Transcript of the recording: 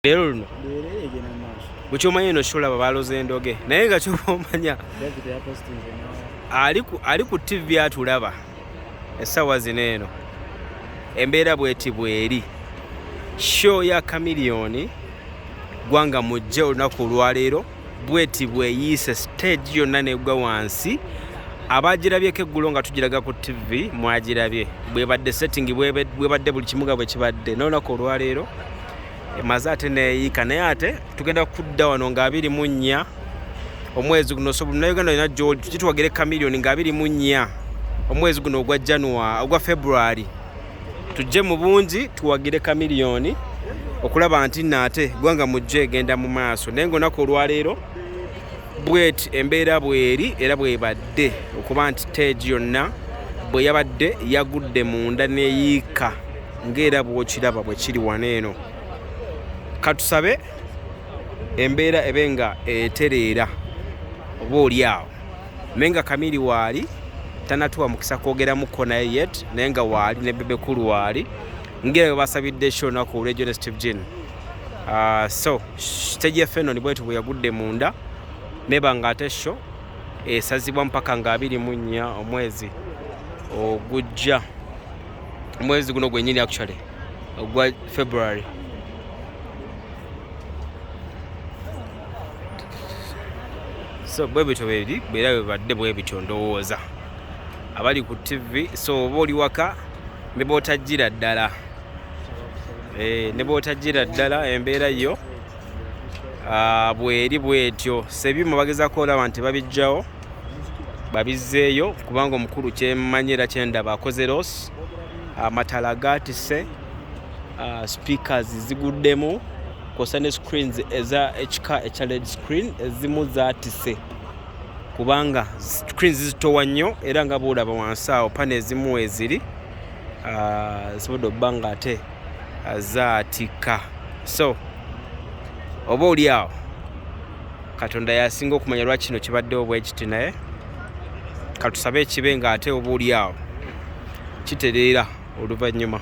Leero luno bw'ekyomanyi eno kyolaba baaloze endoge naye nga ky'omanya ali ku TV atulaba essaawa zino eno embeera bweti bweri show ya chameleon gwanga mujje olunaku olwaleero bweti bweyiise stage yonna negwa wansi abagirabyeko eggulo nga tugiraga ku TV mwagirabye bwebadde setting bwebadde buli kimuga bwe kibadde n'olunaku olwaleero emaze ate neeyiika naye ate tugenda kudda wano nga 24 omwezi guno so Uganda ina gyoli tukitwagire chameleon nga 24 omwezi guno ogwa February tujje mu bungi tuwagire chameleon okulaba nti nate gwanga mujje egenda mu maaso naye ng'olunaku olwaleero bweti embeera bweri era bwebadde okuba nti stage yonna bwe yabadde yagudde munda neeyiika ng'era bw'okiraba bwe kiri wano eno. Katusabe embeera ebe nga etereera oba oli awo naye nga kamiri waali tanatuwa mukisa kwogeramuko naye yet naye nga waali ne bebekulu waali ngera bwe basabidde show naku olw'ejo Steve Jean. So stage yaffe eno ni bwetu bwe yagudde munda neba nga ate show esazibwa mpaka nga 24 omwezi ogujja omwezi guno gwennyini actually ogwa February. So bwebito beri bera bebadde bwebito ndowooza abali ku TV so oba oli waka ne bootajjira ddala ne bootajjira ddala embeera yo bweri bwetyo sebyuma bagezaako olaba nti babijjawo babizzeeyo kubanga omukulu kyemmanyira kyendaba akoze loss amatala gaatise speakers ziguddemu kosa ne screens eza HK LED screen ezimu zaatise kubanga screens zitowa nnyo era nga boolaba wansi awo pane ezimu eziri zisobodde obbanga ate zaatika. So oba oli awo Katonda yasinga okumanya lwaki kino kibaddewo bwe kiti naye katusabe ekibe nga ate oba oli awo kitereera oluvannyuma.